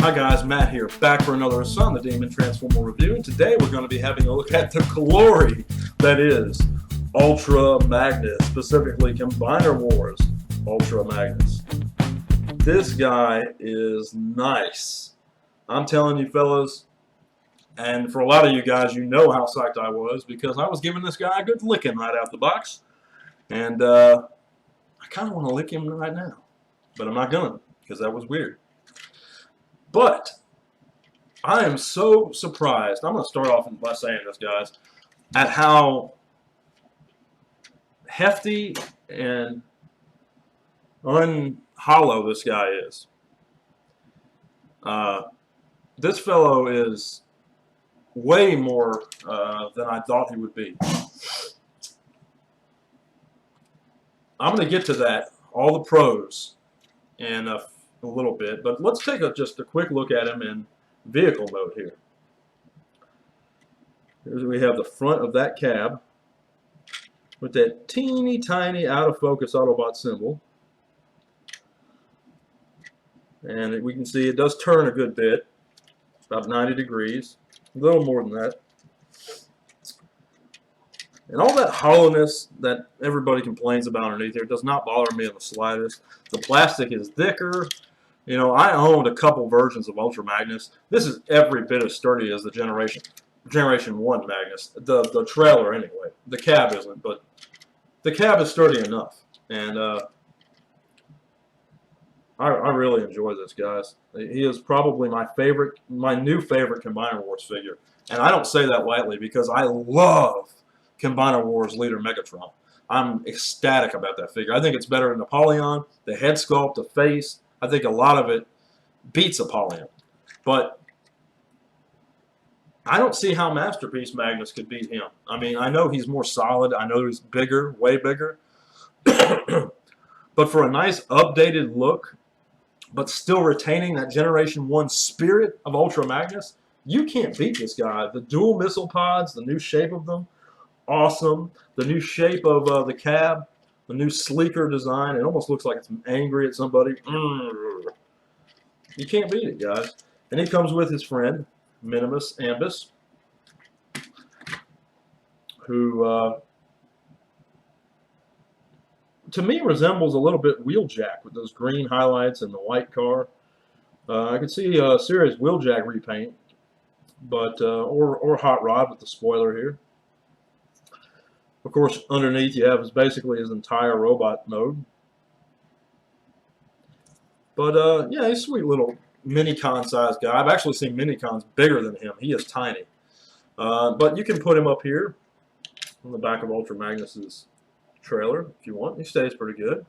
Hi guys, Matt here, back for another Son the Demon Transformer review, and today we're going to be having a look at the glory that is Ultra Magnus, specifically Combiner Wars Ultra Magnus. This guy is nice. I'm telling you fellas, and for a lot of you guys, you know how psyched I was because I was giving this guy a good licking right out the box, and I kind of want to lick him right now, but I'm not going to because that was weird. But I am so surprised. I'm going to start off by saying this, guys, at how hefty and unhollow this guy is. This fellow is way more than I thought he would be. I'm going to get to that, all the pros, in a little bit, but let's take just a quick look at him in vehicle mode here. Here's we have the front of that cab with that teeny tiny out of focus Autobot symbol, and we can see it does turn a good bit, about 90 degrees, a little more than that. And all that hollowness that everybody complains about underneath here does not bother me in the slightest. The plastic is thicker. You know, I owned a couple versions of Ultra Magnus. This is every bit as sturdy as the Generation 1 Magnus. The trailer, anyway. The cab isn't, but the cab is sturdy enough. And I really enjoy this, guys. He is probably my new favorite Combiner Wars figure. And I don't say that lightly because I love Combiner Wars Leader Megatron. I'm ecstatic about that figure. I think it's better than Apollyon. The head sculpt, the face, I think a lot of it beats Apollyon. But I don't see how Masterpiece Magnus could beat him. I mean, I know he's more solid. I know he's bigger, way bigger. But for a nice updated look, but still retaining that Generation 1 spirit of Ultra Magnus, you can't beat this guy. The dual missile pods, the new shape of them, awesome. The new shape of the cab, the new sleeker design. It almost looks like it's angry at somebody. You can't beat it, guys. And he comes with his friend, Minimus Ambus, who to me resembles a little bit Wheeljack with those green highlights and the white car. I could see a serious Wheeljack repaint, but or Hot Rod with the spoiler here. Of course, underneath you have basically his entire robot mode. But yeah, he's a sweet little Minicon sized guy. I've actually seen Minicons bigger than him. He is tiny. But you can put him up here on the back of Ultra Magnus's trailer if you want. He stays pretty good.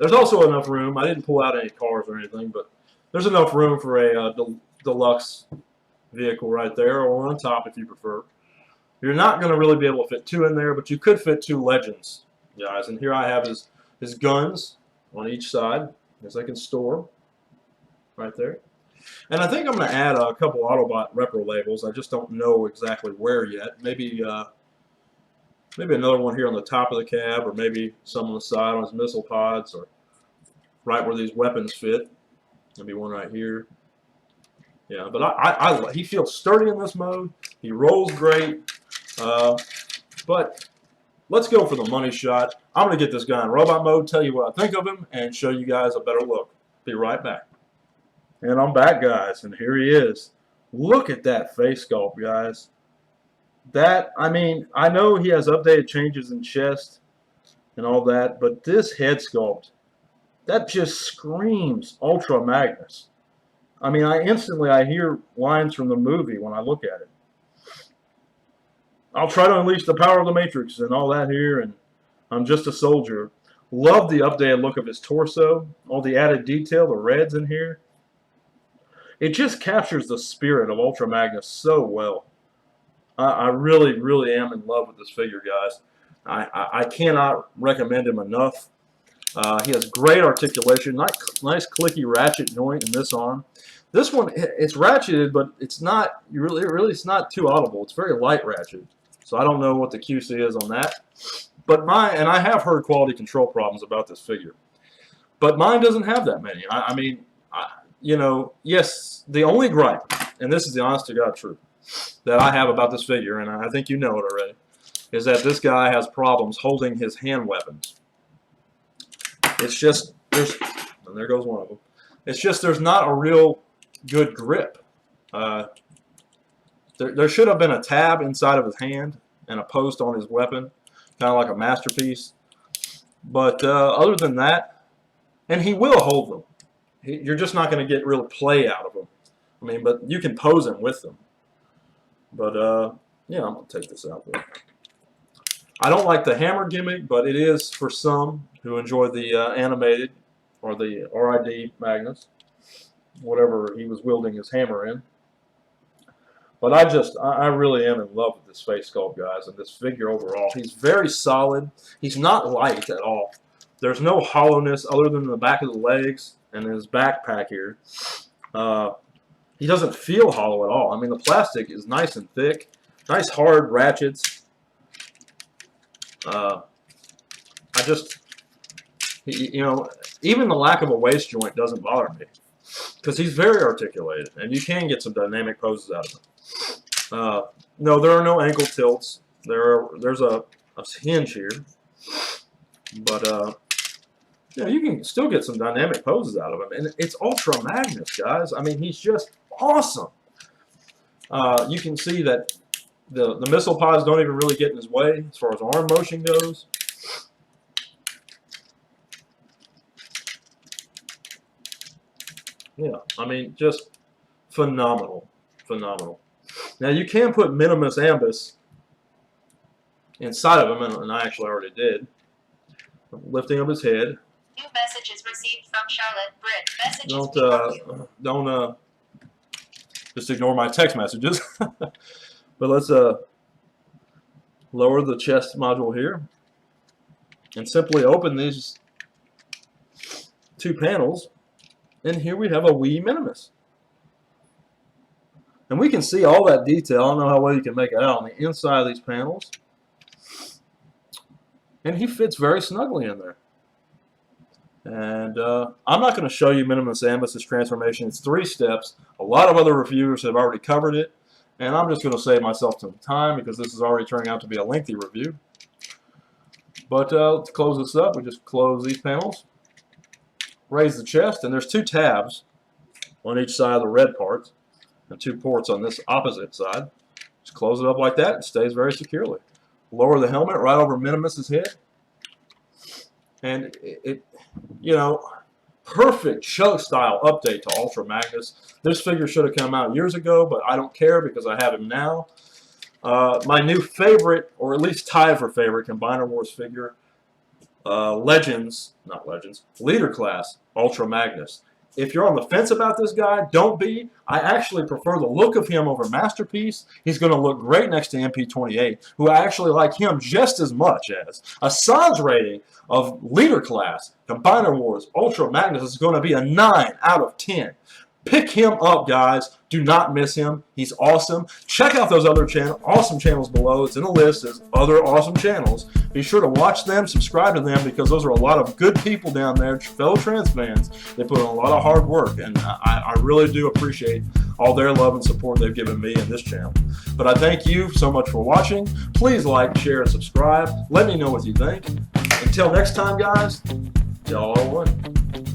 There's also enough room. I didn't pull out any cars or anything, but there's enough room for a deluxe vehicle right there, or on top if you prefer. You're not going to really be able to fit two in there, but you could fit two Legends, guys. And here I have his guns on each side, as I can store right there. And I think I'm going to add a couple Autobot repro labels. I just don't know exactly where yet. Maybe another one here on the top of the cab, or maybe some on the side on his missile pods, or right where these weapons fit. Maybe one right here. Yeah, but he feels sturdy in this mode. He rolls great. But let's go for the money shot. I'm going to get this guy in robot mode, tell you what I think of him, and show you guys a better look. Be right back. And I'm back, guys, and here he is. Look at that face sculpt, guys. That, I mean, I know he has updated changes in chest and all that, but this head sculpt, that just screams Ultra Magnus. I mean, I hear lines from the movie when I look at it. I'll try to unleash the power of the Matrix and all that here, and I'm just a soldier. Love the updated look of his torso, all the added detail, the reds in here. It just captures the spirit of Ultra Magnus so well. I really, really am in love with this figure, guys. I cannot recommend him enough. He has great articulation, nice clicky ratchet joint in this arm. This one, it's ratcheted, but it's not really it's not too audible. It's very light ratchet. So I don't know what the QC is on that. But and I have heard quality control problems about this figure. But mine doesn't have that many. I mean, you know, yes, the only gripe, and this is the honest to God truth, that I have about this figure, and I think you know it already, is that this guy has problems holding his hand weapons. It's just, and there goes one of them. It's just there's not a real good grip. There should have been a tab inside of his hand and a post on his weapon, kind of like a masterpiece. But other than that, and he will hold them. You're just not going to get real play out of them. I mean, but you can pose him with them. But, yeah, I'm going to take this out there. I don't like the hammer gimmick, but it is for some who enjoy the animated or the RID Magnus, whatever he was wielding his hammer in. But I really am in love with this face sculpt, guys, and this figure overall. He's very solid. He's not light at all. There's no hollowness other than the back of the legs and his backpack here. He doesn't feel hollow at all. I mean, the plastic is nice and thick, nice hard ratchets. You know, even the lack of a waist joint doesn't bother me because he's very articulated, and you can get some dynamic poses out of him. No, there are no ankle tilts. There's a hinge here, but you know, you can still get some dynamic poses out of him, and it's Ultra Magnus, guys. I mean, he's just awesome. You can see that the missile pods don't even really get in his way as far as arm motion goes. Yeah, I mean, just phenomenal, phenomenal. Now you can put Minimus Ambus inside of him, and I actually already did. Lifting up his head. New messages received from Charlotte Britt. Messages Don't just ignore my text messages. But let's lower the chest module here and simply open these two panels, and here we have a wee Minimus. And we can see all that detail. I don't know how well you can make it out on the inside of these panels. And he fits very snugly in there. And I'm not going to show you Minimus Ambus's transformation. It's 3 steps. A lot of other reviewers have already covered it. And I'm just going to save myself some time because this is already turning out to be a lengthy review. But to close this up, we just close these panels. Raise the chest. And there's 2 tabs on each side of the red parts. And 2 ports on this opposite side. Just close it up like that. It stays very securely. Lower the helmet right over Minimus's head. And it you know, perfect show style update to Ultra Magnus. This figure should have come out years ago, but I don't care because I have him now. My new favorite, or at least tied for favorite, Combiner Wars figure, Leader Class Ultra Magnus. If you're on the fence about this guy, don't be. I actually prefer the look of him over Masterpiece. He's going to look great next to MP28, who I actually like him just as much as. A Sans rating of Leader Class, Combiner Wars, Ultra Magnus is going to be a 9 out of 10. Pick him up, guys. Do not miss him. He's awesome. Check out those other awesome channels below. It's in a list as other awesome channels. Be sure to watch them, subscribe to them, because those are a lot of good people down there, fellow trans fans. They put in a lot of hard work, and I really do appreciate all their love and support they've given me and this channel. But I thank you so much for watching. Please like, share, and subscribe. Let me know what you think. Until next time, guys, y'all are one.